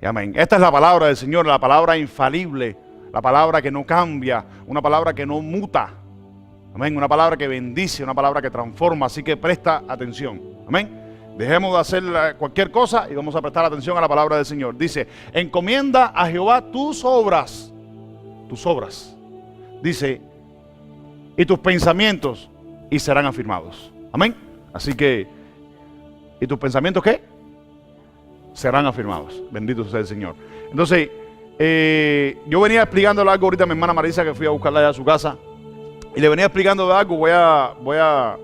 Y amén. Esta es la palabra del Señor, la palabra infalible, la palabra que no cambia, una palabra que no muta. Amén. Una palabra que bendice, una palabra que transforma. Así que presta atención. Amén. Dejemos de hacer cualquier cosa y vamos a prestar atención a la palabra del Señor. Dice, encomienda a Jehová tus obras. Tus obras. Dice, y tus pensamientos y serán afirmados. Amén. Así que, ¿y tus pensamientos qué? Serán afirmados. Bendito sea el Señor. Entonces, yo venía explicándole algo ahorita a mi hermana Marisa, que fui a buscarla allá a su casa. Y le venía explicando de algo. Voy a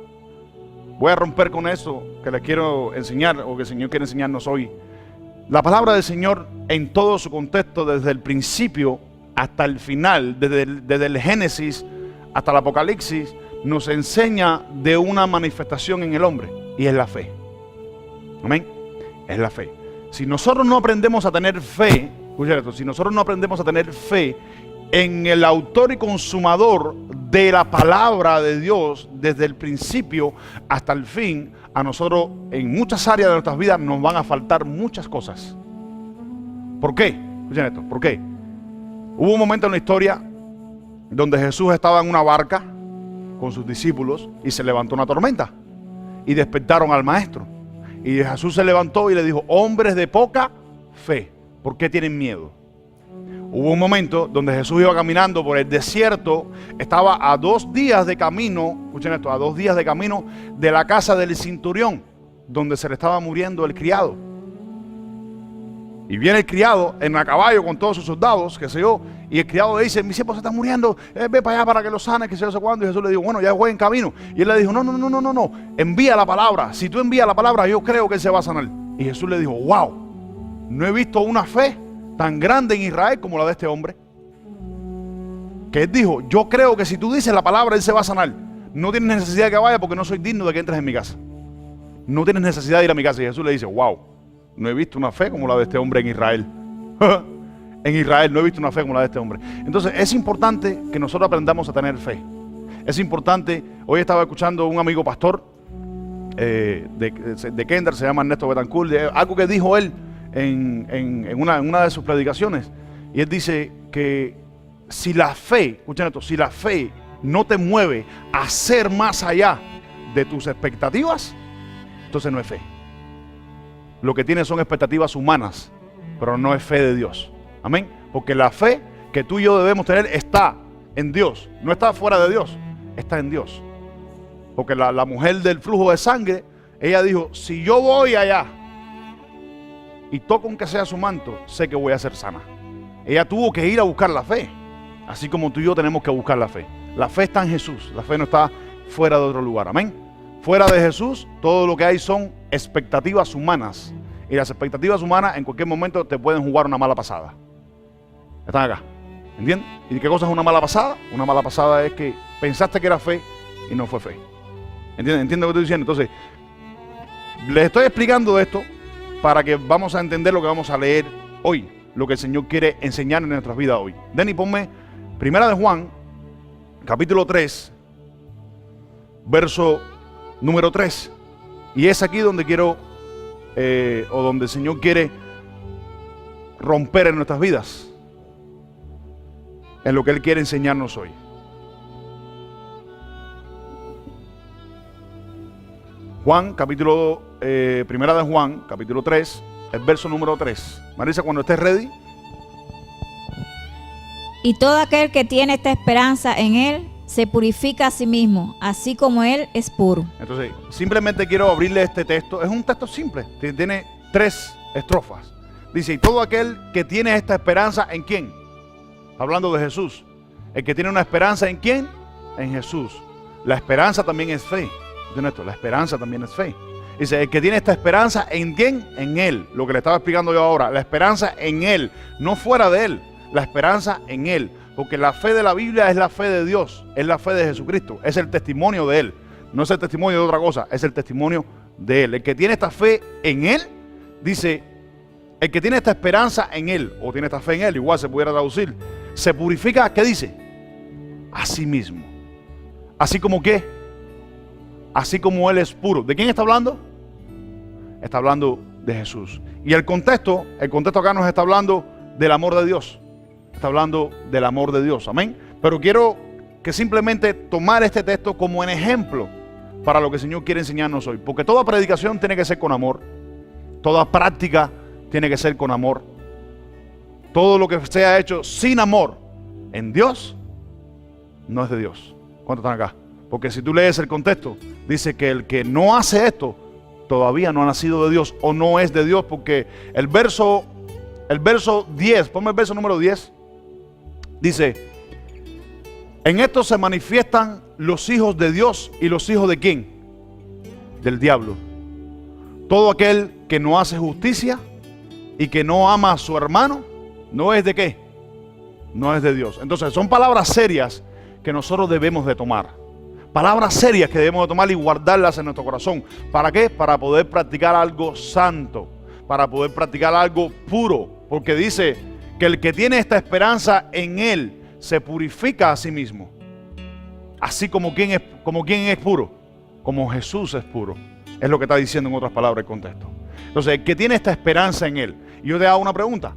romper con eso que les quiero enseñar, o que el Señor quiere enseñarnos hoy. La palabra del Señor en todo su contexto, desde el principio hasta el final, desde el Génesis hasta el Apocalipsis, nos enseña de una manifestación en el hombre, y es la fe. Amén. Es la fe. Si nosotros no aprendemos a tener fe, escuchen esto, si nosotros no aprendemos a tener fe en el autor y consumador de la palabra de Dios, desde el principio hasta el fin, a nosotros en muchas áreas de nuestras vidas nos van a faltar muchas cosas. ¿Por qué? Escuchen esto, ¿por qué? Hubo un momento en la historia donde Jesús estaba en una barca con sus discípulos y se levantó una tormenta y despertaron al maestro. Y Jesús se levantó y le dijo, hombres de poca fe, ¿por qué tienen miedo? Hubo un momento donde Jesús iba caminando por el desierto, estaba a 2 días de camino, escuchen esto, a 2 días de camino de la casa del centurión, donde se le estaba muriendo el criado. Y viene el criado en a caballo con todos sus soldados, qué sé yo, y el criado le dice, mi siervo se está muriendo, ve para allá para que lo sane, que sé yo, sé cuándo. Y Jesús le dijo, bueno, ya voy en camino. Y él le dijo, no, envía la palabra. Si tú envías la palabra, yo creo que él se va a sanar. Y Jesús le dijo, wow, no he visto una fe tan grande en Israel como la de este hombre. Que él dijo, yo creo que si tú dices la palabra, él se va a sanar. No tienes necesidad de que vaya porque no soy digno de que entres en mi casa. No tienes necesidad de ir a mi casa. Y Jesús le dice, wow, no he visto una fe como la de este hombre en Israel. En Israel no he visto una fe como la de este hombre. Entonces es importante que nosotros aprendamos a tener fe. Es importante, hoy estaba escuchando un amigo pastor de Kendall, se llama Ernesto Betancourt, algo que dijo él en una de sus predicaciones. Y él dice que si la fe, escuchen esto, si la fe no te mueve a ser más allá de tus expectativas, entonces no es fe. Lo que tienes son expectativas humanas, pero no es fe de Dios. Amén. Porque la fe que tú y yo debemos tener está en Dios. No está fuera de Dios, está en Dios. Porque la mujer del flujo de sangre, ella dijo, si yo voy allá y toco aunque sea su manto, sé que voy a ser sana. Ella tuvo que ir a buscar la fe. Así como tú y yo tenemos que buscar la fe. La fe está en Jesús. La fe no está fuera de otro lugar. Amén. Fuera de Jesús, todo lo que hay son expectativas humanas. Y las expectativas humanas en cualquier momento te pueden jugar una mala pasada. Están acá. ¿Entiendes? ¿Y qué cosa es una mala pasada? Una mala pasada es que pensaste que era fe y no fue fe. ¿Entiendes? ¿Entiendes lo que estoy diciendo? Entonces, les estoy explicando esto para que vamos a entender lo que vamos a leer hoy. Lo que el Señor quiere enseñar en nuestras vidas hoy. Denny, ponme Primera de Juan, capítulo 3, verso número 3. Y es aquí donde quiero, o donde el Señor quiere romper en nuestras vidas. En lo que Él quiere enseñarnos hoy. Juan, Primera de Juan, capítulo 3, el verso número 3. Marisa, cuando estés ready. Y todo aquel que tiene esta esperanza en Él se purifica a sí mismo, así como Él es puro. Entonces, simplemente quiero abrirle este texto. Es un texto simple, tiene 3 estrofas. Dice, y todo aquel que tiene esta esperanza, ¿en quién? Hablando de Jesús. El que tiene una esperanza, ¿en quién? En Jesús. La esperanza también es fe. La esperanza también es fe. Dice, el que tiene esta esperanza, ¿en quién? En Él. Lo que le estaba explicando yo ahora. La esperanza en Él, no fuera de Él. La esperanza en Él. Porque la fe de la Biblia es la fe de Dios. Es la fe de Jesucristo. Es el testimonio de Él. No es el testimonio de otra cosa. Es el testimonio de Él. El que tiene esta fe en Él, dice, el que tiene esta esperanza en Él, o tiene esta fe en Él, igual se pudiera traducir, se purifica, ¿qué dice? A sí mismo. ¿Así como qué? Así como Él es puro. ¿De quién está hablando? Está hablando de Jesús. Y el contexto acá nos está hablando del amor de Dios. Está hablando del amor de Dios, amén. Pero quiero que simplemente tomar este texto como un ejemplo para lo que el Señor quiere enseñarnos hoy. Porque toda predicación tiene que ser con amor. Toda práctica tiene que ser con amor. Todo lo que sea hecho sin amor en Dios no es de Dios. ¿Cuántos están acá? Porque si tú lees el contexto, dice que el que no hace esto todavía no ha nacido de Dios o no es de Dios, porque el verso 10, ponme el verso número 10, dice: en esto se manifiestan los hijos de Dios y los hijos de ¿quién? Del diablo. Todo aquel que no hace justicia y que no ama a su hermano, ¿no es de qué? No es de Dios. Entonces son palabras serias que nosotros debemos de tomar. Palabras serias que debemos de tomar y guardarlas en nuestro corazón. ¿Para qué? Para poder practicar algo santo, para poder practicar algo puro. Porque dice que el que tiene esta esperanza en Él se purifica a sí mismo. Así como quien es puro, como Jesús es puro. Es lo que está diciendo en otras palabras el contexto. Entonces, el que tiene esta esperanza en Él. Y yo te hago una pregunta.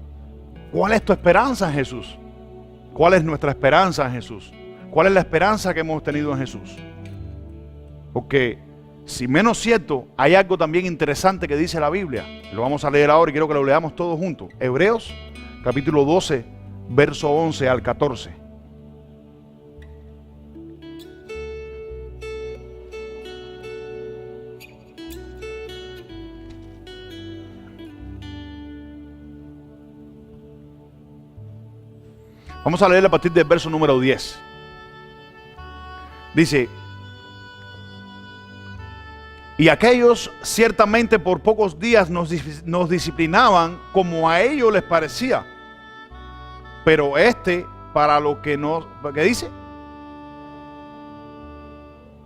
¿Cuál es tu esperanza en Jesús? ¿Cuál es nuestra esperanza en Jesús? ¿Cuál es la esperanza que hemos tenido en Jesús? Porque, si menos cierto, hay algo también interesante que dice la Biblia. Lo vamos a leer ahora y quiero que lo leamos todos juntos. Hebreos, capítulo 12, verso 11 al 14. Vamos a leer a partir del verso número 10. Dice: y aquellos ciertamente por pocos días nos disciplinaban como a ellos les parecía. Pero para lo que no, ¿qué dice?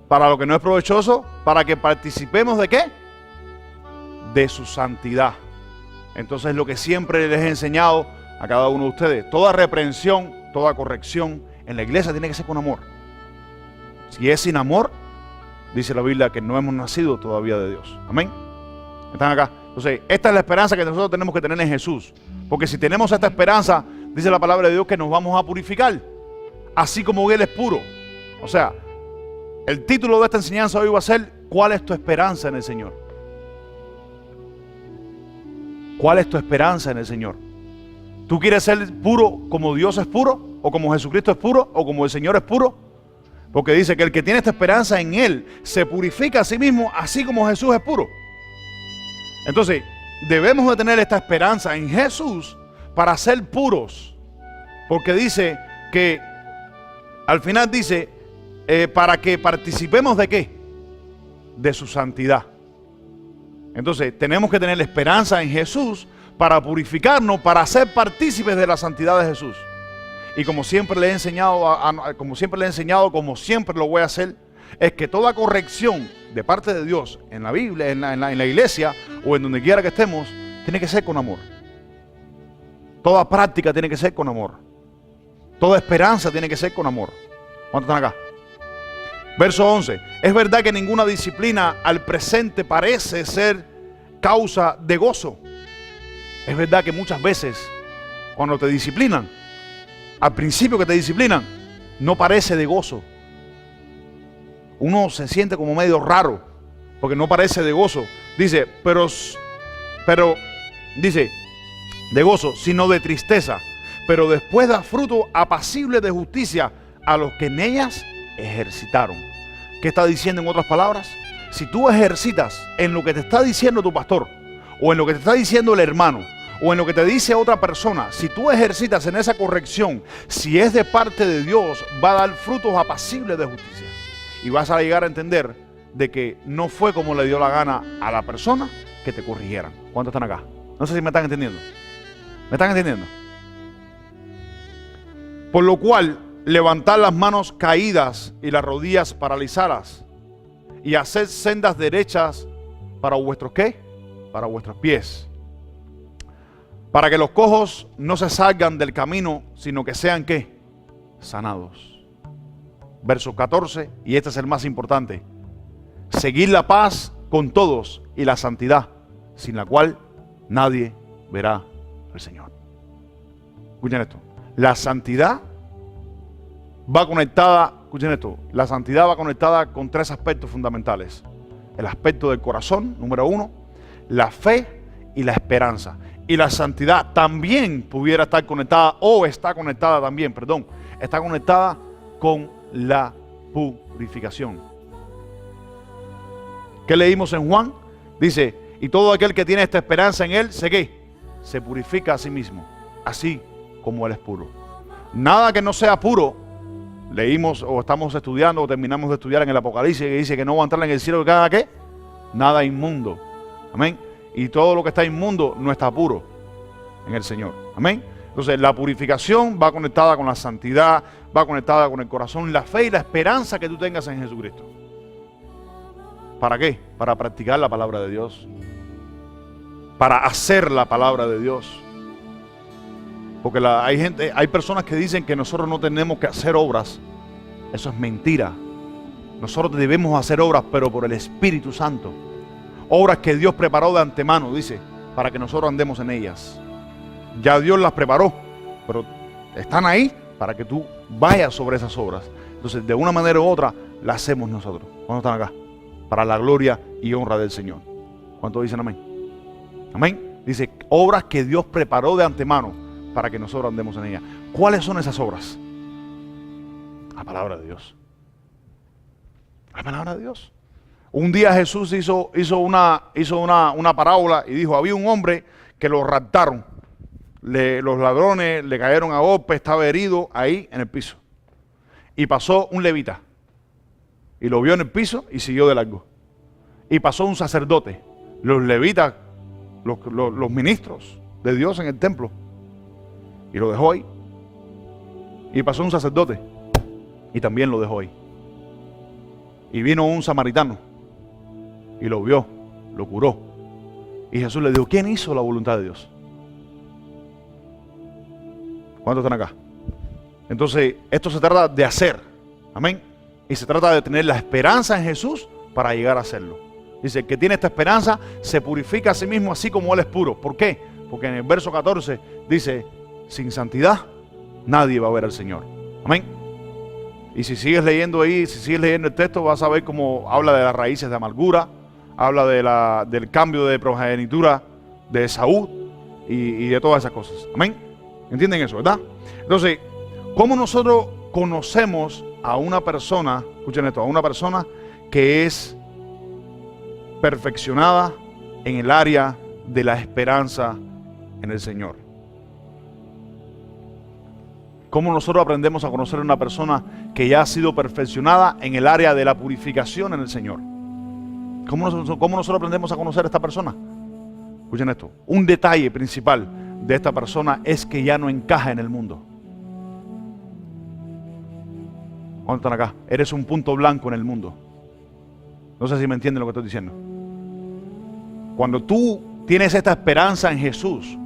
Para lo que no es provechoso, para que participemos ¿de qué? De su santidad. Entonces, lo que siempre les he enseñado a cada uno de ustedes: toda reprensión, toda corrección en la iglesia tiene que ser con amor. Si es sin amor, dice la Biblia que no hemos nacido todavía de Dios. Amén. ¿Están acá? Entonces, esta es la esperanza que nosotros tenemos que tener en Jesús. Porque si tenemos esta esperanza, dice la palabra de Dios que nos vamos a purificar, así como Él es puro. O sea, el título de esta enseñanza hoy va a ser: ¿cuál es tu esperanza en el Señor? ¿Cuál es tu esperanza en el Señor? ¿Tú quieres ser puro como Dios es puro? ¿O como Jesucristo es puro? ¿O como el Señor es puro? Porque dice que el que tiene esta esperanza en Él se purifica a sí mismo, así como Jesús es puro. Entonces, debemos de tener esta esperanza en Jesús para ser puros. Porque dice que, al final dice, para que participemos ¿de qué? De su santidad. Entonces, tenemos que tener esperanza en Jesús para purificarnos, para ser partícipes de la santidad de Jesús. Y como siempre le he enseñado, como siempre lo voy a hacer, es que toda corrección de parte de Dios en la Biblia, en la iglesia o en donde quiera que estemos, tiene que ser con amor. Toda práctica tiene que ser con amor. Toda esperanza tiene que ser con amor. ¿Cuántos están acá? Verso 11. Es verdad que ninguna disciplina al presente parece ser causa de gozo. Es verdad que muchas veces cuando te disciplinan, al principio que te disciplinan, no parece de gozo. Uno se siente como medio raro, porque no parece de gozo. Dice, pero dice, de gozo, sino de tristeza. Pero después da fruto apacible de justicia a los que en ellas ejercitaron. ¿Qué está diciendo en otras palabras? Si tú ejercitas en lo que te está diciendo tu pastor, o en lo que te está diciendo el hermano, o en lo que te dice otra persona, si tú ejercitas en esa corrección, si es de parte de Dios, va a dar frutos apacibles de justicia. Y vas a llegar a entender de que no fue como le dio la gana a la persona que te corrigieran. ¿Cuántos están acá? No sé si me están entendiendo. ¿Me están entendiendo? Por lo cual, levantad las manos caídas y las rodillas paralizadas, y haced sendas derechas para vuestros ¿qué? Para vuestros pies. Para que los cojos no se salgan del camino, sino que sean ¿qué? Sanados. Verso 14, y este es el más importante. Seguid la paz con todos y la santidad, sin la cual nadie verá al Señor. Escuchen esto. La santidad va conectada, escuchen esto, la santidad va conectada con 3 aspectos fundamentales. El aspecto del corazón, número 1, la fe y la esperanza. Y la santidad también pudiera estar conectada, o está conectada también, perdón, está conectada con la purificación. ¿Qué leímos en Juan? Dice, y todo aquel que tiene esta esperanza en él, ¿se qué? Se purifica a sí mismo, así como él es puro. Nada que no sea puro, leímos o estamos estudiando o terminamos de estudiar en el Apocalipsis, que dice que no va a entrar en el cielo de cada ¿qué? Nada inmundo. Amén. Y todo lo que está inmundo no está puro en el Señor. Amén. Entonces la purificación va conectada con la santidad, va conectada con el corazón, la fe y la esperanza que tú tengas en Jesucristo. ¿Para qué? Para practicar la palabra de Dios. Para hacer la palabra de Dios. Porque hay personas que dicen que nosotros no tenemos que hacer obras. Eso es mentira. Nosotros debemos hacer obras, pero por el Espíritu Santo. Obras que Dios preparó de antemano, dice, para que nosotros andemos en ellas. Ya Dios las preparó, pero están ahí para que tú vayas sobre esas obras. Entonces, de una manera u otra, las hacemos nosotros. ¿Cuántos están acá? Para la gloria y honra del Señor. ¿Cuántos dicen amén? Amén. Dice, obras que Dios preparó de antemano para que nosotros andemos en ellas. ¿Cuáles son esas obras? La palabra de Dios. La palabra de Dios. Un día Jesús hizo una parábola y dijo, había un hombre que lo raptaron. Los ladrones le cayeron a golpe, estaba herido ahí en el piso. Y pasó un levita. Y lo vio en el piso y siguió de largo. Y pasó un sacerdote. Los levitas, los ministros de Dios en el templo. Y lo dejó ahí. Y pasó un sacerdote. Y también lo dejó ahí. Y vino un samaritano. Y lo vio, lo curó. Y Jesús le dijo, ¿quién hizo la voluntad de Dios? ¿Cuántos están acá? Entonces, esto se trata de hacer. Amén. Y se trata de tener la esperanza en Jesús para llegar a hacerlo. Dice, el que tiene esta esperanza se purifica a sí mismo así como Él es puro. ¿Por qué? Porque en el verso 14 dice, sin santidad nadie va a ver al Señor. Amén. Y si sigues leyendo ahí, si sigues leyendo el texto, vas a ver cómo habla de las raíces de amargura, habla del cambio de progenitura de Esaú y de todas esas cosas. Amén. ¿Entienden eso, verdad? Entonces, ¿cómo nosotros conocemos a una persona, escuchen esto, a una persona que es perfeccionada en el área de la esperanza en el Señor? ¿Cómo nosotros aprendemos a conocer a una persona que ya ha sido perfeccionada en el área de la purificación en el Señor? ¿Cómo nosotros aprendemos a conocer a esta persona? Escuchen esto, un detalle principal de esta persona es que ya no encaja en el mundo. ¿Cuántos están acá? Eres un punto blanco en el mundo. No sé si me entienden lo que estoy diciendo. Cuando tú tienes esta esperanza en Jesús,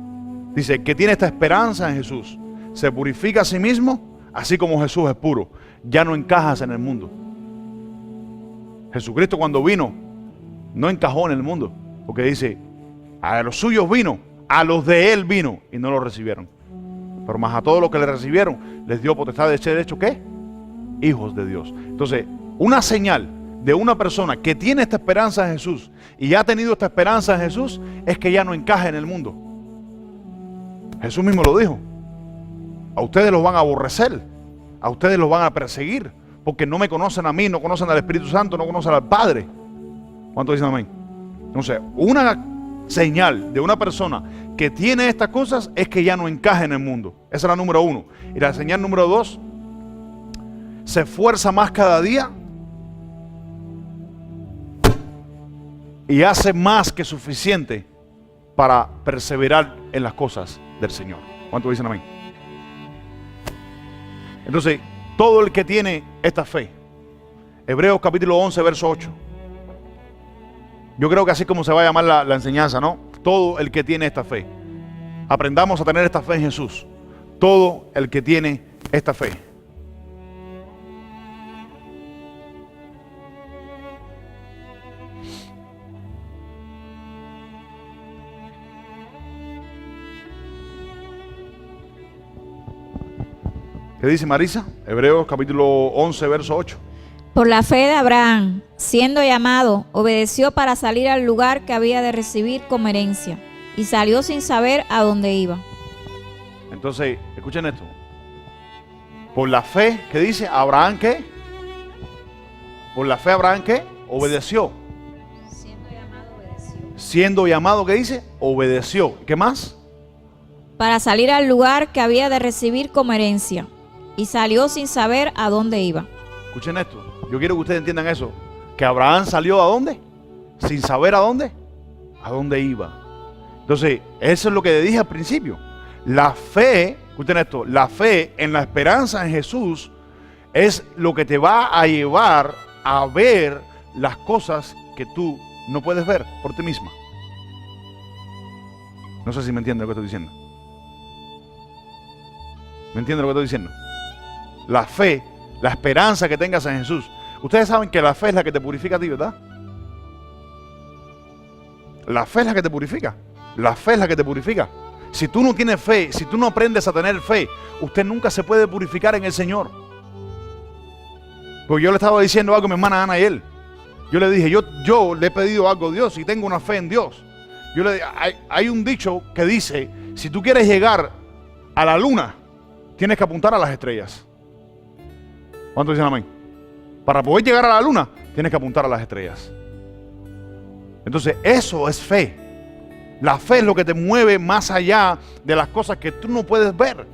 dice que tiene esta esperanza en Jesús, se purifica a sí mismo, así como Jesús es puro. Ya no encajas en el mundo. Jesucristo cuando vino, no encajó en el mundo, porque dice, a los suyos vino, a los de Él vino, y no lo recibieron. Pero más a todos los que le recibieron, les dio potestad de ser hecho, ¿qué? Hijos de Dios. Entonces, una señal de una persona que tiene esta esperanza en Jesús y ya ha tenido esta esperanza en Jesús es que ya no encaja en el mundo. Jesús mismo lo dijo. A ustedes los van a aborrecer, a ustedes los van a perseguir, porque no me conocen a mí, no conocen al Espíritu Santo, no conocen al Padre. ¿Cuántos dicen amén? Entonces, una señal de una persona que tiene estas cosas es que ya no encaja en el mundo. Esa es la número 1. Y la señal número 2, se esfuerza más cada día y hace más que suficiente para perseverar en las cosas del Señor. ¿Cuántos dicen amén? Entonces, todo el que tiene esta fe, Hebreos capítulo 11, verso 8. Yo creo que así como se va a llamar la enseñanza, ¿no? Todo el que tiene esta fe. Aprendamos a tener esta fe en Jesús. Todo el que tiene esta fe. ¿Qué dice Marisa? Hebreos capítulo 11, verso 8. Por la fe de Abraham, siendo llamado, obedeció para salir al lugar que había de recibir como herencia, y salió sin saber a dónde iba. Entonces, escuchen esto. Por la fe, ¿qué dice? Abraham, ¿qué? Por la fe, Abraham, ¿qué? Obedeció. Siendo llamado, obedeció. Siendo llamado, ¿qué dice? Obedeció. ¿Qué más? Para salir al lugar que había de recibir como herencia, y salió sin saber a dónde iba. Escuchen esto. Yo quiero que ustedes entiendan eso. Que Abraham salió ¿a dónde? Sin saber a dónde. A dónde iba. Entonces, eso es lo que dije al principio. La fe, escuchen esto, la fe en la esperanza en Jesús es lo que te va a llevar a ver las cosas que tú no puedes ver por ti misma. No sé si me entienden lo que estoy diciendo. ¿Me entienden lo que estoy diciendo? La fe, la esperanza que tengas en Jesús. Ustedes saben que la fe es la que te purifica a ti, ¿verdad? La fe es la que te purifica. La fe es la que te purifica. Si tú no tienes fe, si tú no aprendes a tener fe, usted nunca se puede purificar en el Señor. Porque yo le estaba diciendo algo a mi hermana Ana y él. Yo le dije, yo le he pedido algo a Dios y tengo una fe en Dios. Hay un dicho que dice, si tú quieres llegar a la luna, tienes que apuntar a las estrellas. ¿Cuántos dicen amén? Para poder llegar a la luna, tienes que apuntar a las estrellas. Entonces, eso es fe. La fe es lo que te mueve más allá de las cosas que tú no puedes ver.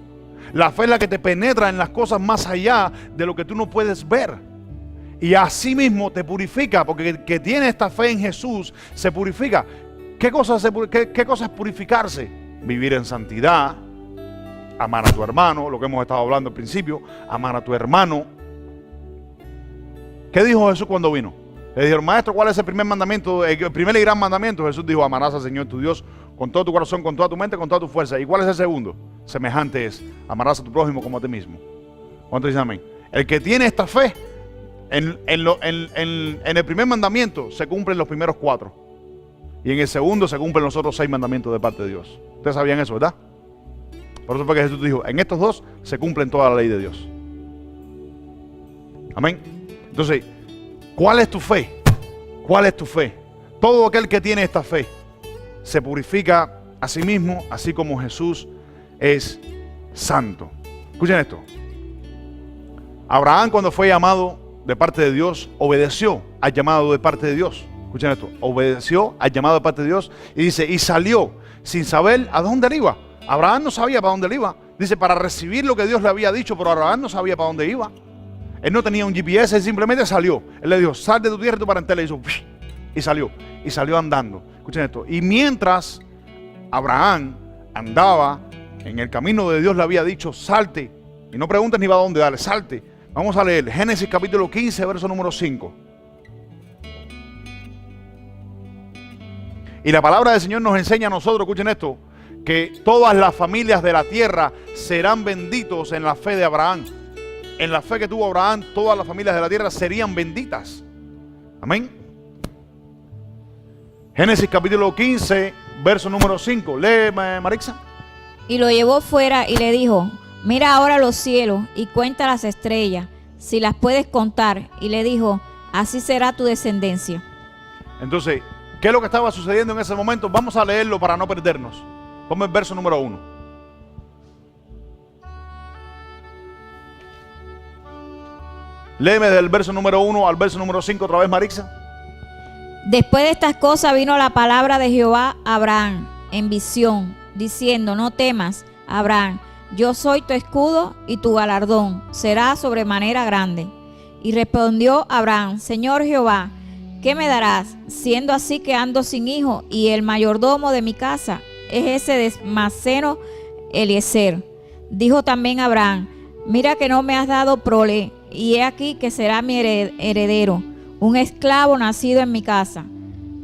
La fe es la que te penetra en las cosas más allá de lo que tú no puedes ver. Y así mismo te purifica, porque el que tiene esta fe en Jesús se purifica. ¿Qué cosa es purificarse? Vivir en santidad, amar a tu hermano, lo que hemos estado hablando al principio, amar a tu hermano. ¿Qué dijo Jesús cuando vino? Le dijeron, maestro, ¿cuál es el primer mandamiento? El primer y gran mandamiento. Jesús dijo, amarás al Señor tu Dios con todo tu corazón, con toda tu mente, con toda tu fuerza. ¿Y cuál es el segundo? Semejante es, amarás a tu prójimo como a ti mismo. ¿Cuántos dicen amén? El que tiene esta fe, en el primer mandamiento se cumplen los primeros 4. Y en el segundo se cumplen los otros 6 mandamientos de parte de Dios. Ustedes sabían eso, ¿verdad? Por eso fue que Jesús dijo, en estos 2 se cumplen toda la ley de Dios. Amén. Entonces, ¿cuál es tu fe? ¿Cuál es tu fe? Todo aquel que tiene esta fe se purifica a sí mismo, así como Jesús es santo. Escuchen esto. Abraham, cuando fue llamado de parte de Dios, obedeció al llamado de parte de Dios. Escuchen esto. Obedeció al llamado de parte de Dios y dice, y salió sin saber a dónde él iba. Abraham no sabía para dónde él iba. Dice, para recibir lo que Dios le había dicho, pero Abraham no sabía para dónde iba. Él no tenía un GPS, él simplemente salió. Él le dijo, sal de tu tierra y tu parentela. Y salió andando. Escuchen esto. Y mientras Abraham andaba en el camino de Dios, le había dicho, salte. Y no preguntes ni va a dónde, dale, salte. Vamos a leer Génesis capítulo 15, verso número 5. Y la palabra del Señor nos enseña a nosotros, escuchen esto, que todas las familias de la tierra serán benditos en la fe de Abraham. En la fe que tuvo Abraham, todas las familias de la tierra serían benditas. Amén. Génesis capítulo 15, verso número 5. Lee, Marixa. Y lo llevó fuera y le dijo, mira ahora los cielos y cuenta las estrellas, si las puedes contar. Y le dijo, así será tu descendencia. Entonces, ¿qué es lo que estaba sucediendo en ese momento? Vamos a leerlo para no perdernos. Ponme el verso número 1. Léeme del verso número 1 al verso número 5 otra vez, Marixa. Después de estas cosas vino la palabra de Jehová a Abraham en visión, diciendo, no temas, Abraham, yo soy tu escudo y tu galardón será sobremanera grande. Y respondió Abraham, Señor Jehová, ¿qué me darás, siendo así que ando sin hijo y el mayordomo de mi casa es ese Damaseno Eliezer? Dijo también Abraham, mira que no me has dado prole, y he aquí que será mi heredero, un esclavo nacido en mi casa.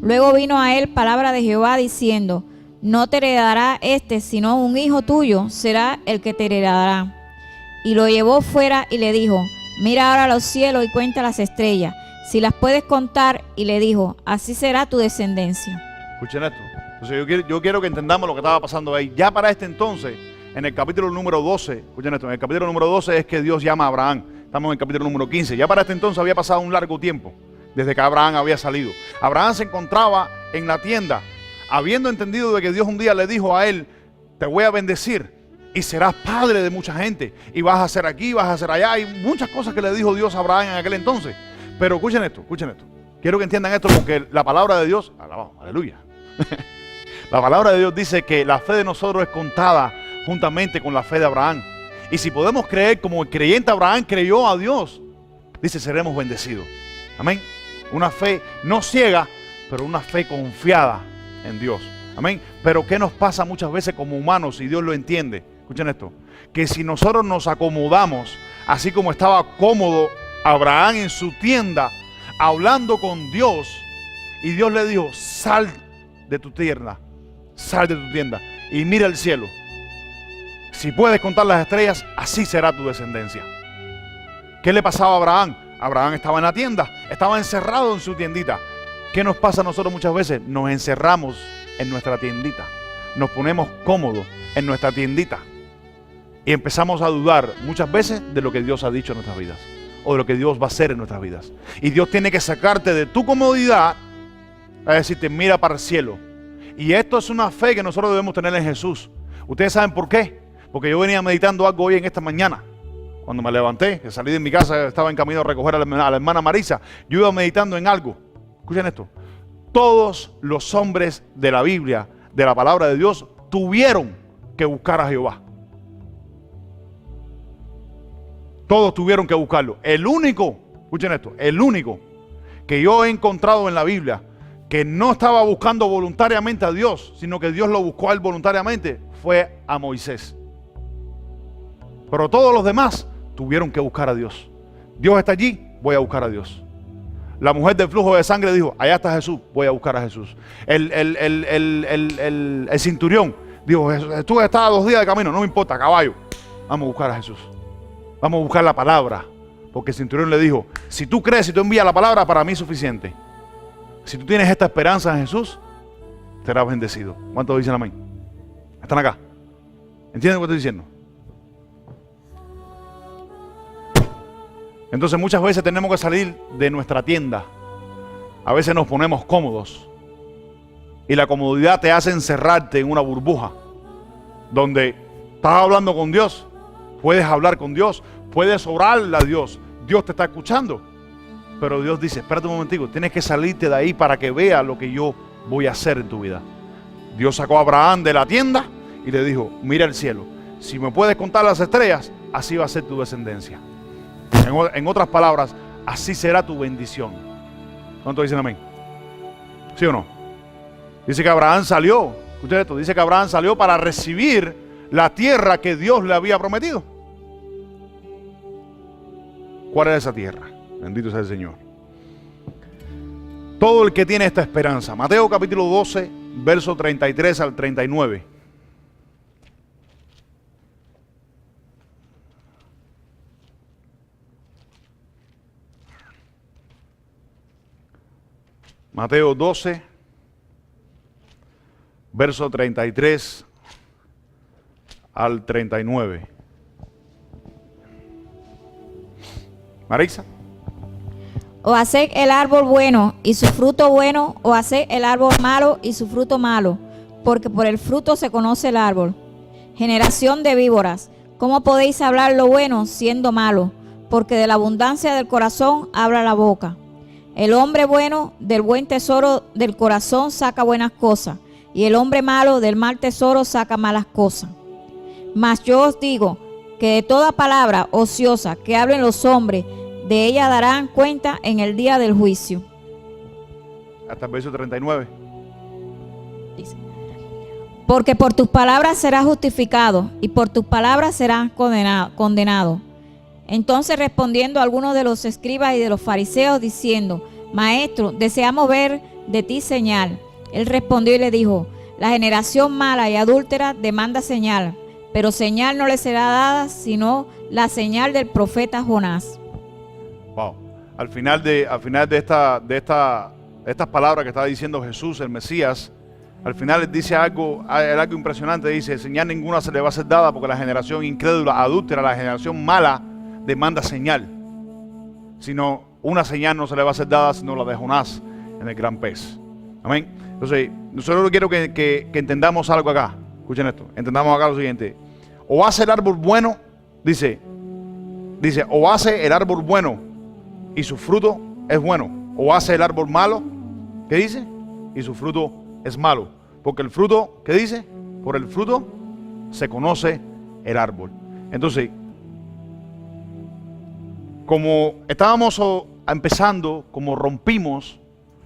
Luego vino a él palabra de Jehová diciendo, no te heredará sino un hijo tuyo será el que te heredará. Y lo llevó fuera y le dijo, mira ahora los cielos y cuenta las estrellas, si las puedes contar. Y le dijo, así será tu descendencia. Escuchen esto. Entonces yo quiero que entendamos lo que estaba pasando ahí. Ya para este entonces, En el capítulo número 12, escuchen esto, en el capítulo número 12 es que Dios llama a Abraham. Estamos en el capítulo número 15. Ya para este entonces había pasado un largo tiempo desde que Abraham había salido. Abraham se encontraba en la tienda, habiendo entendido de que Dios un día le dijo a él: te voy a bendecir y serás padre de mucha gente, y vas a hacer aquí, vas a hacer allá. Hay muchas cosas que le dijo Dios a Abraham en aquel entonces. Pero escuchen esto. Quiero que entiendan esto, porque la palabra de Dios, aleluya. La palabra de Dios dice que la fe de nosotros es contada juntamente con la fe de Abraham. Y si podemos creer como el creyente Abraham creyó a Dios, dice, seremos bendecidos. Amén. Una fe no ciega, pero una fe confiada en Dios. Amén. Pero ¿qué nos pasa muchas veces como humanos, y Dios lo entiende? Escuchen esto, que si nosotros nos acomodamos, así como estaba cómodo Abraham en su tienda, hablando con Dios, y Dios le dijo: sal de tu tienda, y mira el cielo. Si puedes contar las estrellas, así será tu descendencia. ¿Qué le pasaba a Abraham? Abraham estaba en la tienda, estaba encerrado en su tiendita. ¿Qué nos pasa a nosotros muchas veces? Nos encerramos en nuestra tiendita, nos ponemos cómodos en nuestra tiendita y empezamos a dudar muchas veces de lo que Dios ha dicho en nuestras vidas, o de lo que Dios va a hacer en nuestras vidas. Y Dios tiene que sacarte de tu comodidad a decirte: mira para el cielo. Y esto es una fe que nosotros debemos tener en Jesús. ¿Ustedes saben por qué? Porque yo venía meditando algo hoy en esta mañana. Cuando me levanté, que salí de mi casa, estaba en camino a recoger a la hermana Marisa, yo iba meditando en algo. Escuchen esto. Todos los hombres de la Biblia, de la palabra de Dios, tuvieron que buscar a Jehová. Todos tuvieron que buscarlo. El único, escuchen esto, el único que yo he encontrado en la Biblia que no estaba buscando voluntariamente a Dios, sino que Dios lo buscó a él voluntariamente, fue a Moisés. Pero todos los demás tuvieron que buscar a Dios. Dios está allí, voy a buscar a Dios. La mujer del flujo de sangre dijo: allá está Jesús, voy a buscar a Jesús. El centurión dijo: tú estás a 2 días de camino, no me importa, caballo, vamos a buscar a Jesús. Vamos a buscar la palabra. Porque el centurión le dijo: si tú crees, si tú envías la palabra, para mí es suficiente. Si tú tienes esta esperanza en Jesús, serás bendecido. ¿Cuántos dicen amén? ¿Están acá? ¿Entienden lo que estoy diciendo? Entonces muchas veces tenemos que salir de nuestra tienda. A veces nos ponemos cómodos. Y la comodidad te hace encerrarte en una burbuja. Donde estás hablando con Dios. Puedes hablar con Dios. Puedes orarle a Dios. Dios te está escuchando. Pero Dios dice: espérate un momentico, tienes que salirte de ahí para que vea lo que yo voy a hacer en tu vida. Dios sacó a Abraham de la tienda y le dijo: mira el cielo. Si me puedes contar las estrellas, así va a ser tu descendencia. En otras palabras, así será tu bendición. ¿Cuántos dicen amén? ¿Sí o no? Dice que Abraham salió, escuchen esto, dice que Abraham salió para recibir la tierra que Dios le había prometido. ¿Cuál era esa tierra? Bendito sea el Señor. Todo el que tiene esta esperanza. Mateo capítulo 12, verso 33 al 39. Mateo 12, verso 33 al 39. Marisa. O haced el árbol bueno y su fruto bueno, o haced el árbol malo y su fruto malo, porque por el fruto se conoce el árbol. Generación de víboras, ¿cómo podéis hablar lo bueno siendo malo? Porque de la abundancia del corazón habla la boca. El hombre bueno del buen tesoro del corazón saca buenas cosas, y el hombre malo del mal tesoro saca malas cosas. Mas yo os digo que de toda palabra ociosa que hablen los hombres, de ella darán cuenta en el día del juicio. Hasta el verso 39. Dice: porque por tus palabras serás justificado, y por tus palabras serás condenado. Entonces respondiendo algunos de los escribas y de los fariseos, diciendo: Maestro, deseamos ver de ti señal. Él respondió y le dijo: la generación mala y adúltera demanda señal, pero señal no le será dada sino la señal del profeta Jonás. Wow. Al final de estas palabras que está diciendo Jesús, el Mesías, Al final dice algo impresionante, dice, señal ninguna se le va a ser dada porque la generación incrédula, adúltera, la generación mala, demanda señal. Sino una señal no se le va a ser dada sino la de Jonás en el gran pez. Amén. Entonces, nosotros quiero que entendamos algo acá. Escuchen esto, entendamos acá lo siguiente. O hace el árbol bueno, dice, o hace el árbol bueno y su fruto es bueno, o hace el árbol malo, ¿qué dice? Y su fruto es malo. Porque el fruto, ¿qué dice? Por el fruto se conoce el árbol. Entonces, como estábamos empezando, como rompimos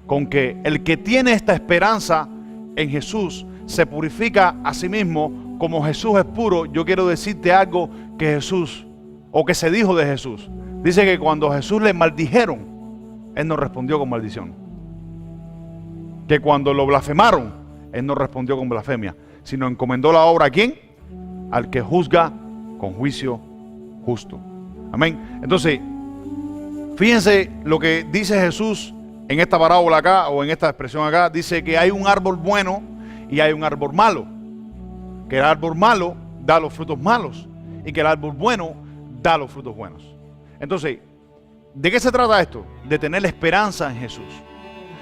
con que el que tiene esta esperanza en Jesús se purifica a sí mismo, como Jesús es puro, yo quiero decirte algo que Jesús, o que se dijo de Jesús. Dice que cuando Jesús le maldijeron, Él no respondió con maldición. Que cuando lo blasfemaron, Él no respondió con blasfemia, sino encomendó la obra ¿a quién? Al que juzga con juicio justo. Amén. Entonces, fíjense lo que dice Jesús en esta parábola acá, o en esta expresión acá. Dice que hay un árbol bueno y hay un árbol malo. Que el árbol malo da los frutos malos y que el árbol bueno da los frutos buenos. Entonces, ¿de qué se trata esto? De tener esperanza en Jesús.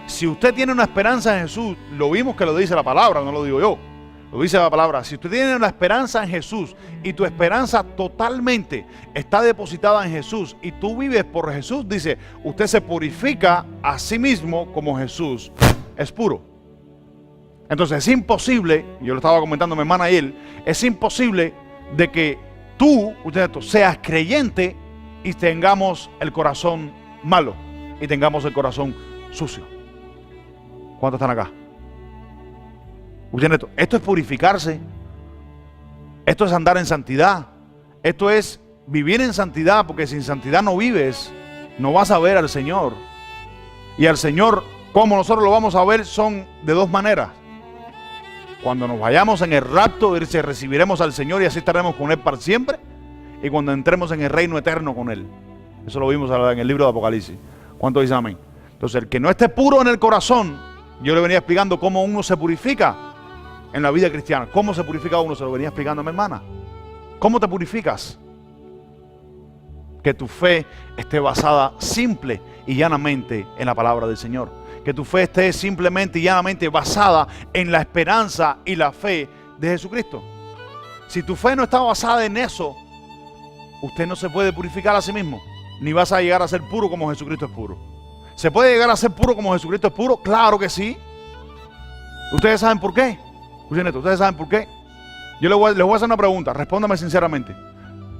Si usted tiene una esperanza en Jesús, lo vimos que lo dice la palabra, no lo digo yo, lo dice la palabra. Si usted tiene una esperanza en Jesús y tu esperanza totalmente está depositada en Jesús y tú vives por Jesús, dice, usted se purifica a sí mismo como Jesús es puro. Entonces es imposible, yo lo estaba comentando a mi hermana ayer, es imposible de que tú, seas creyente y tengamos el corazón malo y tengamos el corazón sucio. ¿Cuántos están acá? Esto es purificarse, esto es andar en santidad, esto es vivir en santidad, porque sin santidad no vives, no vas a ver al Señor. Y al Señor, como nosotros lo vamos a ver, son de dos maneras. Cuando nos vayamos en el rapto, recibiremos al Señor y así estaremos con Él para siempre. Y cuando entremos en el reino eterno con Él. Eso lo vimos en el libro de Apocalipsis. ¿Cuántos dicen amén? Entonces, el que no esté puro en el corazón, yo le venía explicando cómo uno se purifica en la vida cristiana. ¿Cómo se purifica uno? Se lo venía explicando a mi hermana. ¿Cómo te purificas? Que tu fe esté basada simple y llanamente en la palabra del Señor. Que tu fe esté simplemente y llanamente basada en la esperanza y la fe de Jesucristo. Si tu fe no está basada en eso, usted no se puede purificar a sí mismo, ni vas a llegar a ser puro como Jesucristo es puro. ¿Se puede llegar a ser puro como Jesucristo es puro? Claro que sí. ¿Ustedes saben por qué? Escuchen esto, ¿ustedes saben por qué? Yo les voy a hacer una pregunta, respóndame sinceramente.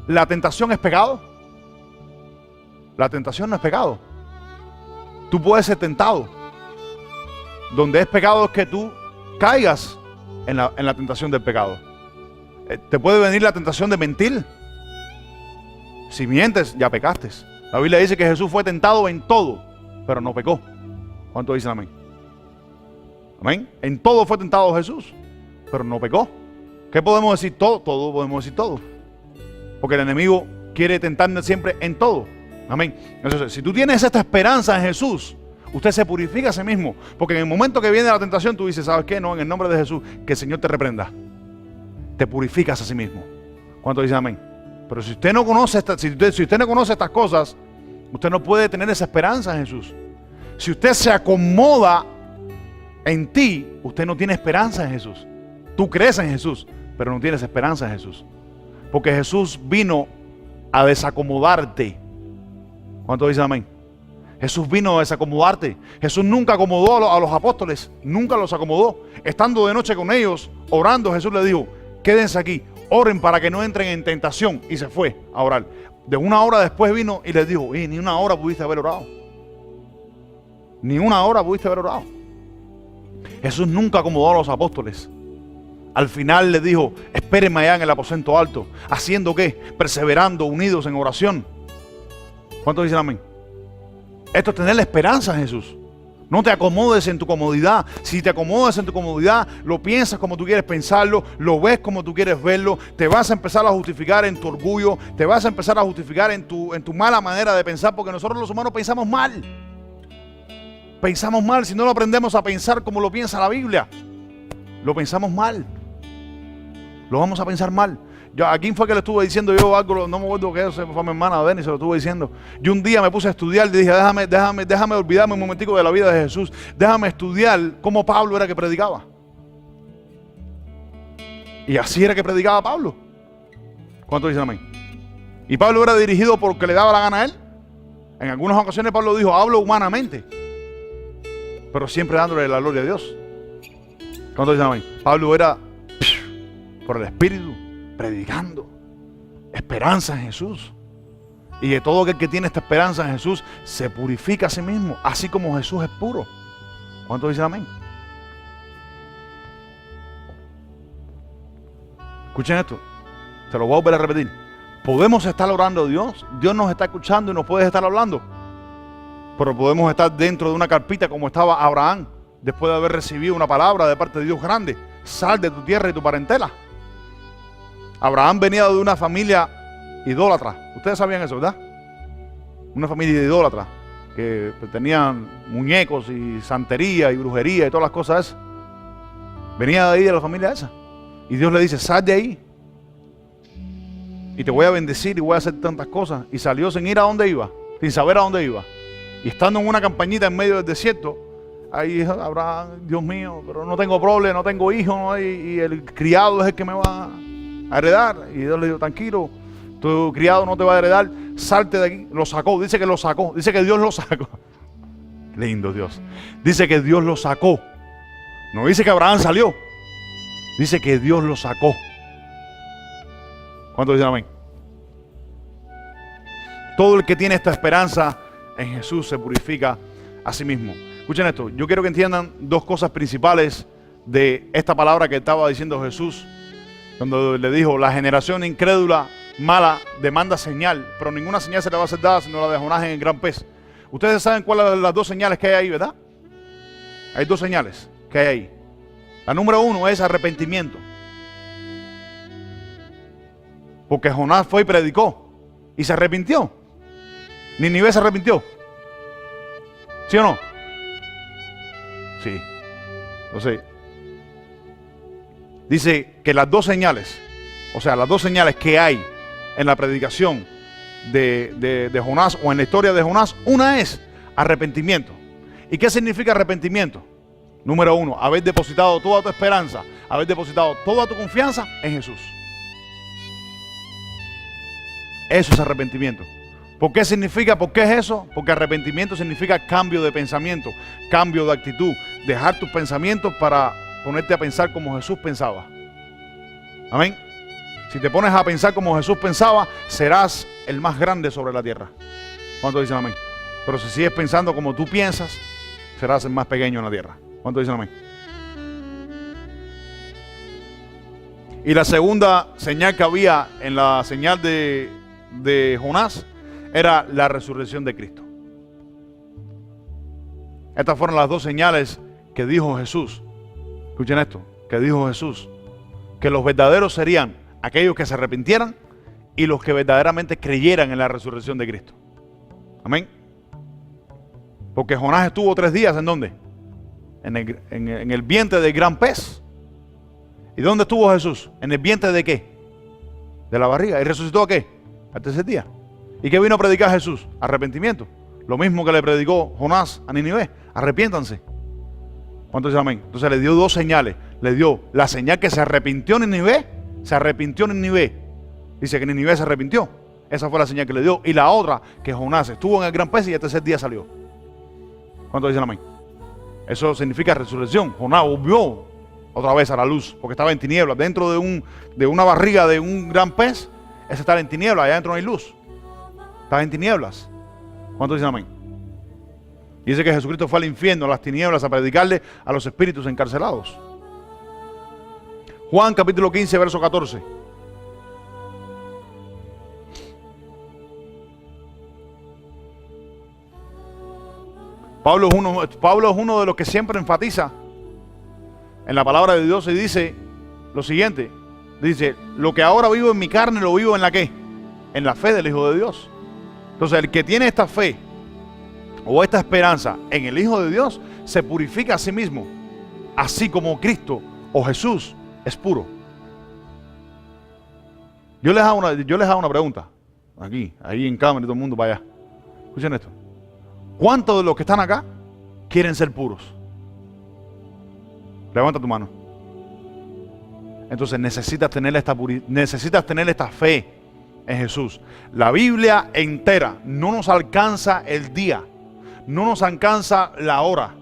¿La tentación es pecado? La tentación no es pecado. Tú puedes ser tentado. Donde es pecado es que tú caigas en la tentación del pecado. Te puede venir la tentación de mentir. Si mientes, ya pecaste. La Biblia dice que Jesús fue tentado en todo, pero no pecó. ¿Cuántos dicen amén? Amén. En todo fue tentado Jesús, pero no pecó. ¿Qué podemos decir? Todo podemos decir todo. Porque el enemigo quiere tentarnos siempre en todo. Amén. Entonces, si tú tienes esta esperanza en Jesús, usted se purifica a sí mismo. Porque en el momento que viene la tentación, tú dices, ¿sabes qué? No, en el nombre de Jesús, que el Señor te reprenda. Te purificas a sí mismo. ¿Cuántos dicen amén? Pero si usted no conoce si usted no conoce estas cosas, usted no puede tener esa esperanza en Jesús. Si usted se acomoda en ti, usted no tiene esperanza en Jesús. Tú crees en Jesús, pero no tienes esperanza en Jesús. Porque Jesús vino a desacomodarte. ¿Cuántos dicen amén? Jesús vino a desacomodarte. Jesús nunca acomodó a los apóstoles, nunca los acomodó. Estando de noche con ellos, orando, Jesús les dijo, quédense aquí, oren para que no entren en tentación. Y se fue a orar. De una hora después vino y les dijo, ni una hora pudiste haber orado. Ni una hora pudiste haber orado. Jesús nunca acomodó a los apóstoles. Al final les dijo, espérenme allá en el aposento alto. ¿Haciendo qué? Perseverando, unidos en oración. ¿Cuántos dicen amén? Esto es tener la esperanza en Jesús. No te acomodes en tu comodidad. Si te acomodas en tu comodidad, lo piensas como tú quieres pensarlo, lo ves como tú quieres verlo, te vas a empezar a justificar en tu orgullo, te vas a empezar a justificar en tu mala manera de pensar, porque nosotros los humanos pensamos mal. Pensamos mal si no lo aprendemos a pensar como lo piensa la Biblia. lo pensamos mal. Lo vamos a pensar mal. ¿A quién fue que le estuve diciendo yo algo? No me acuerdo qué, fue a mi hermana Denny, se lo estuve diciendo. Yo un día me puse a estudiar y dije, déjame olvidarme un momentico de la vida de Jesús. Déjame estudiar cómo Pablo era que predicaba. Y así era que predicaba Pablo. ¿Cuántos dicen amén? Y Pablo era dirigido porque le daba la gana a él. En algunas ocasiones Pablo dijo, hablo humanamente, pero siempre dándole la gloria a Dios. ¿Cuántos dicen amén? Pablo era por el Espíritu, predicando esperanza en Jesús. Y de todo aquel que tiene esta esperanza en Jesús se purifica a sí mismo, así como Jesús es puro. ¿Cuántos dicen amén? Escuchen esto, se lo voy a volver a repetir. Podemos estar orando a Dios, Dios nos está escuchando y nos puede estar hablando, pero podemos estar dentro de una carpita como estaba Abraham, después de haber recibido una palabra de parte de Dios grande: sal de tu tierra y tu parentela. Abraham venía de una familia idólatra. Ustedes sabían eso, ¿verdad? Una familia idólatra que tenían muñecos y santería y brujería y todas las cosas esas. Venía de ahí, de la familia esa. Y Dios le dice, sal de ahí y te voy a bendecir y voy a hacer tantas cosas. Y salió sin ir a dónde iba, sin saber a dónde iba. Y estando en una campañita en medio del desierto, ahí Abraham, Dios mío, pero no tengo problema, no tengo hijos, ¿no? Y el criado es el que me va a heredar. Y Dios le dijo, tranquilo, tu criado no te va a heredar, salte de aquí. Lo sacó, dice que lo sacó, dice que Dios lo sacó. Lindo Dios. Dice que Dios lo sacó. No dice que Abraham salió, dice que Dios lo sacó. ¿Cuántos dicen amén? Todo el que tiene esta esperanza en Jesús se purifica a sí mismo. Escuchen esto, yo quiero que entiendan dos cosas principales de esta palabra que estaba diciendo Jesús cuando le dijo, la generación incrédula, mala, demanda señal, pero ninguna señal se le va a ser dada sino la de Jonás en el gran pez. Ustedes saben cuáles son las dos señales que hay ahí, ¿verdad? Hay dos señales que hay ahí. La número uno es arrepentimiento. Porque Jonás fue y predicó y se arrepintió. Nínive se arrepintió. ¿Sí o no? Sí. Entonces, dice que las dos señales, o sea, las dos señales que hay en la predicación de Jonás o en la historia de Jonás, una es arrepentimiento. ¿Y qué significa arrepentimiento? Número uno, haber depositado toda tu esperanza, haber depositado toda tu confianza en Jesús. Eso es arrepentimiento. ¿Por qué significa? ¿Por qué es eso? Porque arrepentimiento significa cambio de pensamiento, cambio de actitud, dejar tus pensamientos para ponerte a pensar como Jesús pensaba. Amén. Si te pones a pensar como Jesús pensaba, serás el más grande sobre la tierra. ¿Cuántos dicen amén? Pero si sigues pensando como tú piensas, serás el más pequeño en la tierra. ¿Cuántos dicen amén? Y la segunda señal que había en la señal de Jonás era la resurrección de Cristo. Estas fueron las dos señales que dijo Jesús. Escuchen esto, que dijo Jesús, que los verdaderos serían aquellos que se arrepintieran y los que verdaderamente creyeran en la resurrección de Cristo. Amén. Porque Jonás estuvo 3 días, ¿en dónde? En el vientre del gran pez. ¿Y dónde estuvo Jesús? ¿En el vientre de qué? De la barriga. ¿Y resucitó a qué? Al tercer día. ¿Y qué vino a predicar Jesús? Arrepentimiento. Lo mismo que le predicó Jonás a Nínive. Arrepiéntanse. ¿Cuántos dicen amén? Entonces le dio dos señales. Le dio la señal que se arrepintió Nínive. Se arrepintió Nínive. Dice que Nínive se arrepintió. Esa fue la señal que le dio. Y la otra, que Jonás estuvo en el gran pez y el tercer día salió. ¿Cuántos dicen amén? Eso significa resurrección. Jonás volvió otra vez a la luz, porque estaba en tinieblas. Dentro de una barriga de un gran pez, ese estaba en tinieblas, allá adentro no hay luz. Estaba en tinieblas. ¿Cuántos dicen amén? Y dice que Jesucristo fue al infierno, a las tinieblas, a predicarle a los espíritus encarcelados. Juan capítulo 15, verso 14. Pablo es uno de los que siempre enfatiza en la palabra de Dios y dice lo siguiente. Dice, lo que ahora vivo en mi carne, lo vivo en la ¿qué? En la fe del Hijo de Dios. Entonces, el que tiene esta fe o esta esperanza en el Hijo de Dios, se purifica a sí mismo, así como Cristo o Jesús es puro. Yo les hago una pregunta. Aquí, ahí en cámara y todo el mundo para allá. Escuchen esto. ¿Cuántos de los que están acá quieren ser puros? Levanta tu mano. Entonces necesitas tener esta fe en Jesús. La Biblia entera no nos alcanza el día, no nos alcanza la hora,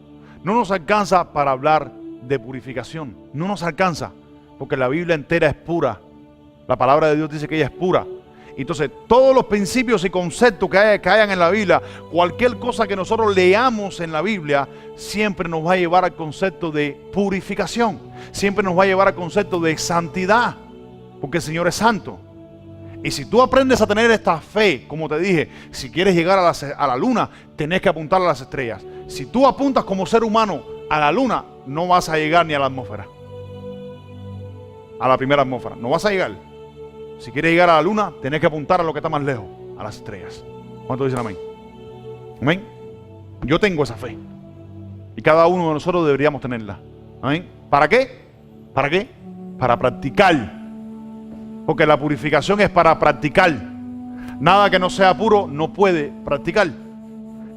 no nos alcanza para hablar de purificación. No nos alcanza, porque la Biblia entera es pura. La palabra de Dios dice que ella es pura. Entonces, todos los principios y conceptos que hayan en la Biblia, cualquier cosa que nosotros leamos en la Biblia, siempre nos va a llevar al concepto de purificación. Siempre nos va a llevar al concepto de santidad, porque el Señor es santo. Y si tú aprendes a tener esta fe, como te dije, si quieres llegar a la luna, tenés que apuntar a las estrellas. Si tú apuntas como ser humano a la luna, no vas a llegar ni a la atmósfera. A la primera atmósfera, no vas a llegar. Si quieres llegar a la luna, tenés que apuntar a lo que está más lejos, a las estrellas. ¿Cuántos dicen amén? Amén. Yo tengo esa fe. Y cada uno de nosotros deberíamos tenerla. Amén. ¿Para qué? ¿Para qué? Para practicar. Porque la purificación es para practicar. Nada que no sea puro no puede practicar.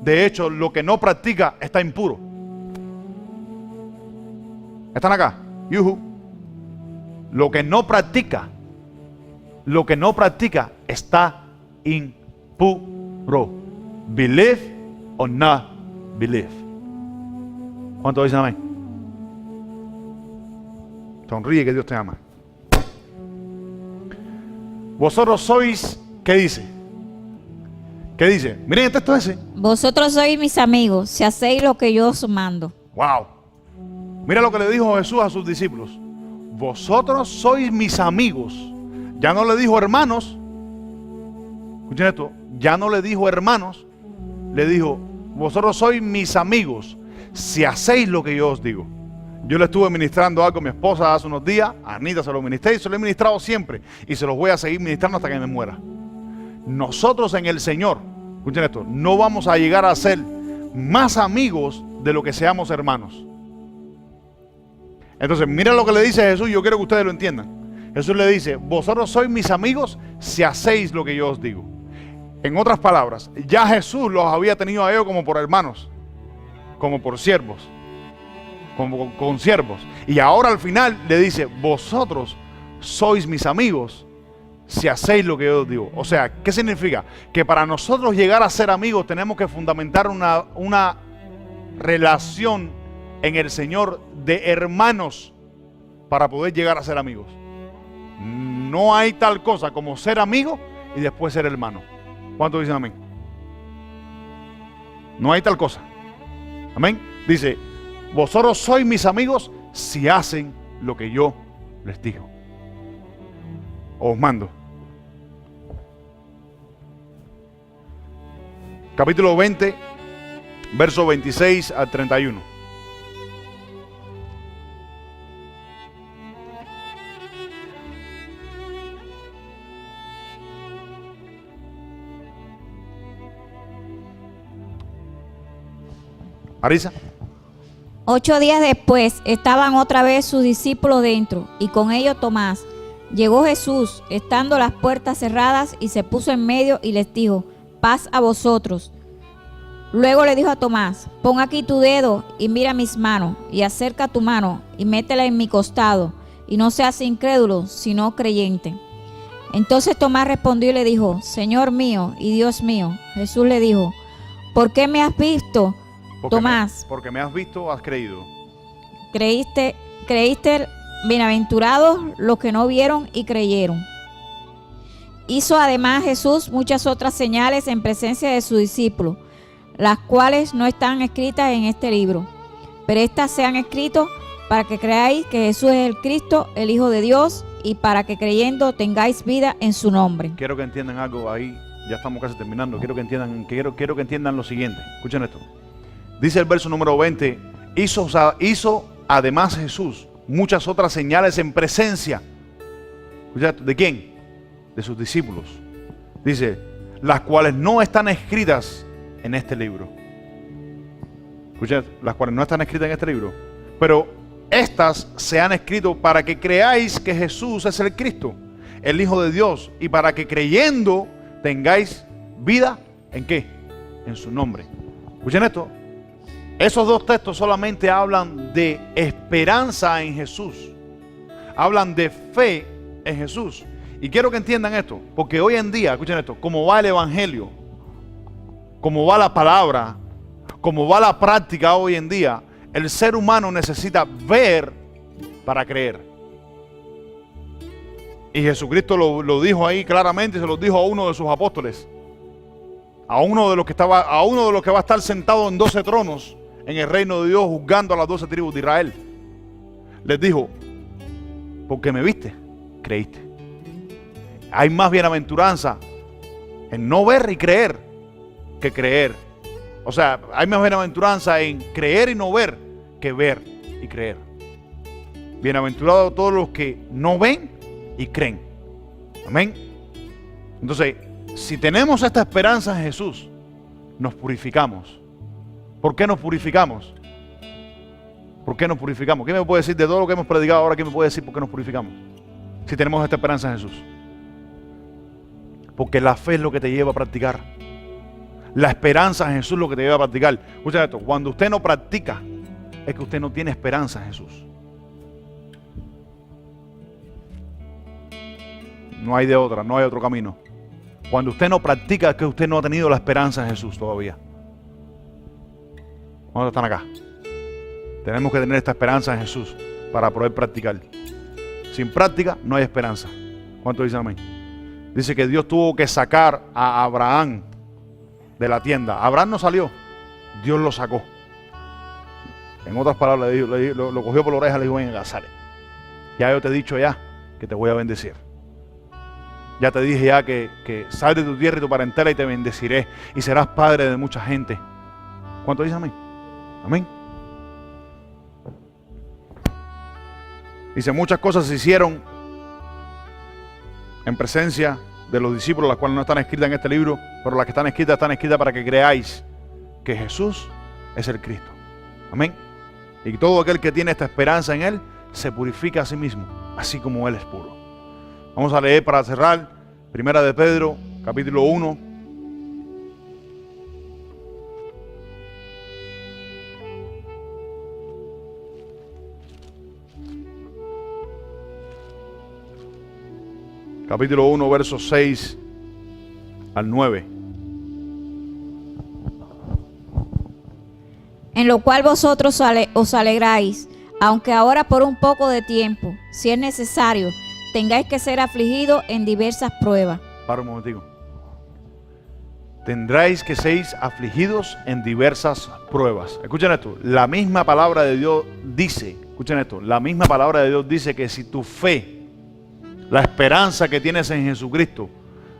De hecho, lo que no practica está impuro. ¿Están acá? Yuhu. Lo que no practica está impuro. Believe or not believe. ¿Cuántos dicen amén? Sonríe, que Dios te ama. Vosotros sois, ¿qué dice? ¿Qué dice? Miren el texto ese. Vosotros sois mis amigos, si hacéis lo que yo os mando. Wow. Mira lo que le dijo Jesús a sus discípulos. Vosotros sois mis amigos. Ya no le dijo hermanos. Escuchen esto. Ya no le dijo hermanos. Le dijo, vosotros sois mis amigos si hacéis lo que yo os digo. Yo le estuve ministrando algo a mi esposa hace unos días. A Anita se lo ministré y se lo he ministrado siempre. Y se los voy a seguir ministrando hasta que me muera. Nosotros en el Señor, escuchen esto, no vamos a llegar a ser más amigos de lo que seamos hermanos. Entonces, mira lo que le dice Jesús, yo quiero que ustedes lo entiendan. Jesús le dice, vosotros sois mis amigos si hacéis lo que yo os digo. En otras palabras, ya Jesús los había tenido a ellos como por hermanos, como por siervos, como con siervos. Y ahora al final le dice, vosotros sois mis amigos si hacéis lo que yo os digo. O sea, ¿qué significa? Que para nosotros llegar a ser amigos tenemos que fundamentar una relación en el Señor de hermanos para poder llegar a ser amigos. No hay tal cosa como ser amigo y después ser hermano. ¿Cuántos dicen amén? No hay tal cosa. Amén. Dice, vosotros sois mis amigos si hacen lo que yo les digo. Os mando. Capítulo 20, verso 26 al 31. Arisa. 8 días después estaban otra vez sus discípulos dentro, y con ellos Tomás. Llegó Jesús, estando las puertas cerradas, y se puso en medio y les dijo, paz a vosotros. Luego le dijo a Tomás, pon aquí tu dedo y mira mis manos, y acerca tu mano y métela en mi costado, y no seas incrédulo, sino creyente. Entonces Tomás respondió y le dijo, Señor mío y Dios mío. Jesús le dijo, ¿por qué me has visto, Tomás? Porque me has visto, has creído. Creíste, bienaventurados los que no vieron y creyeron. Hizo además Jesús muchas otras señales en presencia de sus discípulos, las cuales no están escritas en este libro, pero estas se han escrito para que creáis que Jesús es el Cristo, el Hijo de Dios, y para que creyendo tengáis vida en su nombre. Quiero que entiendan algo ahí, ya estamos casi terminando. Quiero que entiendan lo siguiente. Escuchen esto. Dice el verso número 20, hizo además Jesús muchas otras señales en presencia. ¿De quién? De sus discípulos. Dice, las cuales no están escritas en este libro. Escuchen, las cuales no están escritas en este libro. Pero estas se han escrito para que creáis que Jesús es el Cristo, el Hijo de Dios, y para que creyendo tengáis vida, ¿en qué? En su nombre. Escuchen esto. Esos dos textos solamente hablan de esperanza en Jesús. Hablan de fe en Jesús. Y quiero que entiendan esto, porque hoy en día, escuchen esto, como va el evangelio, como va la palabra, como va la práctica hoy en día, el ser humano necesita ver para creer. Y Jesucristo lo dijo ahí claramente, se lo dijo a uno de sus apóstoles, a uno de los que va a estar sentado en 12 tronos en el reino de Dios, juzgando a las 12 tribus de Israel. Les dijo: porque me viste, creíste. Hay más bienaventuranza en no ver y creer que creer. O sea, hay más bienaventuranza en creer y no ver que ver y creer. Bienaventurados todos los que no ven y creen. Amén. Entonces, si tenemos esta esperanza en Jesús, nos purificamos. ¿Por qué nos purificamos? ¿Por qué nos purificamos? ¿Qué me puede decir de todo lo que hemos predicado ahora? ¿Qué me puede decir por qué nos purificamos? Si tenemos esta esperanza en Jesús. Porque la fe es lo que te lleva a practicar. La esperanza en Jesús es lo que te lleva a practicar. Escucha esto, cuando usted no practica, es que usted no tiene esperanza en Jesús. No hay de otra, no hay otro camino. Cuando usted no practica, es que usted no ha tenido la esperanza en Jesús todavía. ¿Cuántos están acá? Tenemos que tener esta esperanza en Jesús para poder practicar. Sin práctica no hay esperanza. ¿Cuántos dicen amén? Dice que Dios tuvo que sacar a Abraham de la tienda. Abraham no salió, Dios lo sacó. En otras palabras, lo cogió por la oreja y le dijo: ven a Nazaret. Ya yo te he dicho ya que te voy a bendecir. Ya te dije ya que sal de tu tierra y tu parentela y te bendeciré y serás padre de mucha gente. ¿Cuántos dicen amén? Amén. Dice, muchas cosas se hicieron en presencia de los discípulos, las cuales no están escritas en este libro, pero las que están escritas para que creáis que Jesús es el Cristo. Amén. Y todo aquel que tiene esta esperanza en Él se purifica a sí mismo, así como Él es puro. Vamos a leer para cerrar, Primera de Pedro, capítulo 1. Capítulo 1, versos 6 al 9. En lo cual vosotros os alegráis, aunque ahora por un poco de tiempo, si es necesario, tengáis que ser afligidos en diversas pruebas. Para un momentico. Tendráis que ser afligidos en diversas pruebas. Escuchen esto, la misma palabra de Dios dice, escuchen esto, la misma palabra de Dios dice que si tu fe, la esperanza que tienes en Jesucristo,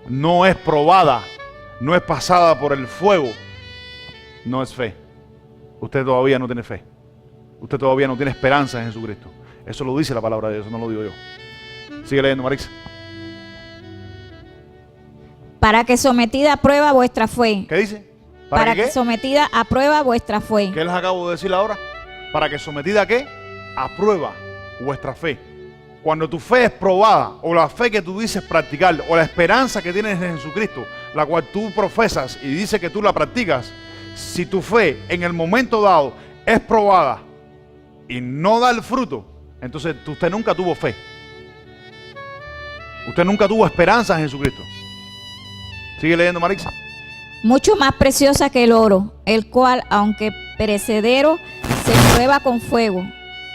no es probada, no es pasada por el fuego, no es fe. Usted todavía no tiene fe. Usted todavía no tiene esperanza en Jesucristo. Eso lo dice la palabra de Dios, no lo digo yo. Sigue leyendo, Marix. Para que sometida a prueba vuestra fe. ¿Qué dice? Para que sometida a prueba vuestra fe. ¿Qué les acabo de decir ahora? Para que sometida a qué? A prueba vuestra fe. Cuando tu fe es probada, o la fe que tú dices practicar, o la esperanza que tienes en Jesucristo, la cual tú profesas y dices que tú la practicas, si tu fe en el momento dado es probada y no da el fruto, entonces usted nunca tuvo fe. Usted nunca tuvo esperanza en Jesucristo. Sigue leyendo, Marisa. Mucho más preciosa que el oro, el cual, aunque perecedero, se prueba con fuego,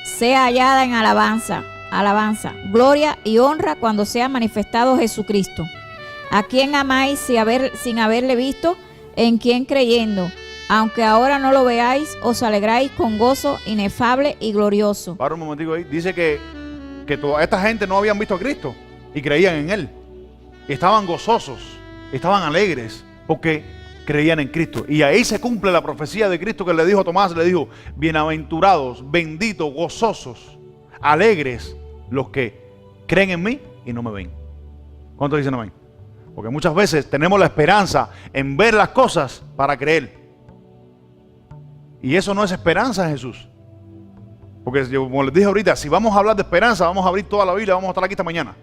sea hallada en alabanza, gloria y honra cuando sea manifestado Jesucristo, a quien amáis sin haberle visto, en quien creyendo, aunque ahora no lo veáis, os alegráis con gozo inefable y glorioso. Para un momentico ahí. Dice que toda esta gente no habían visto a Cristo y creían en Él. Estaban gozosos, estaban alegres porque creían en Cristo. Y ahí se cumple la profecía de Cristo que le dijo a Tomás, le dijo, bienaventurados, benditos, gozosos, alegres los que creen en mí y no me ven. ¿Cuántos dicen amén? Porque muchas veces tenemos la esperanza en ver las cosas para creer. Y eso no es esperanza en Jesús. Porque yo, como les dije ahorita, si vamos a hablar de esperanza, vamos a abrir toda la Biblia, vamos a estar aquí esta mañana.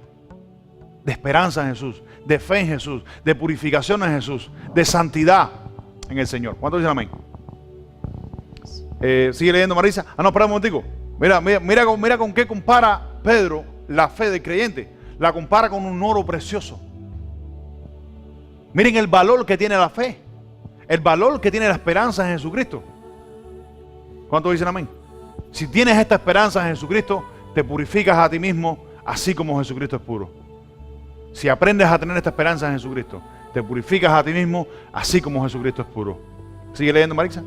De esperanza en Jesús, de fe en Jesús, de purificación en Jesús, de santidad en el Señor. ¿Cuántos dicen amén? Sigue leyendo, Marisa. No, espera un momentico. Mira con qué compara Pedro la fe del creyente. La compara con un oro precioso. Miren el valor que tiene la fe. El valor que tiene la esperanza en Jesucristo. ¿Cuántos dicen amén? Si tienes esta esperanza en Jesucristo, te purificas a ti mismo, así como Jesucristo es puro. Si aprendes a tener esta esperanza en Jesucristo, te purificas a ti mismo, así como Jesucristo es puro. Sigue leyendo, Marisa.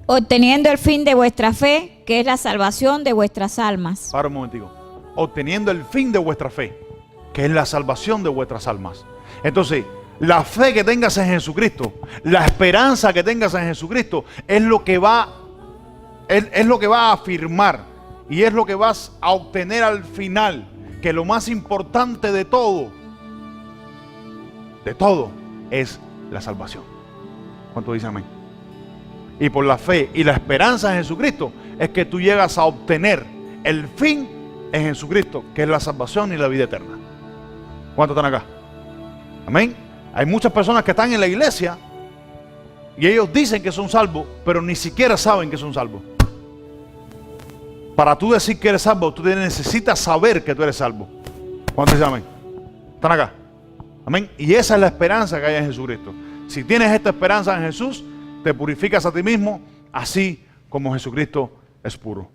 Obteniendo el fin de vuestra fe, que es la salvación de vuestras almas. Para un momentico. Obteniendo el fin de vuestra fe, que es la salvación de vuestras almas. Entonces, la fe que tengas en Jesucristo, la esperanza que tengas en Jesucristo, es lo que va a afirmar y es lo que vas a obtener al final, que lo más importante de todo, es la salvación. ¿Cuánto dicen amén? Y por la fe y la esperanza en Jesucristo es que tú llegas a obtener el fin en Jesucristo, que es la salvación y la vida eterna. ¿Cuántos están acá? Amén. Hay muchas personas que están en la iglesia y ellos dicen que son salvos, pero ni siquiera saben que son salvos. Para tú decir que eres salvo, tú necesitas saber que tú eres salvo. ¿Cuántos dicen amén? ¿Están acá? Amén. Y esa es la esperanza que hay en Jesucristo. Si tienes esta esperanza en Jesús, te purificas a ti mismo, así como Jesucristo es puro.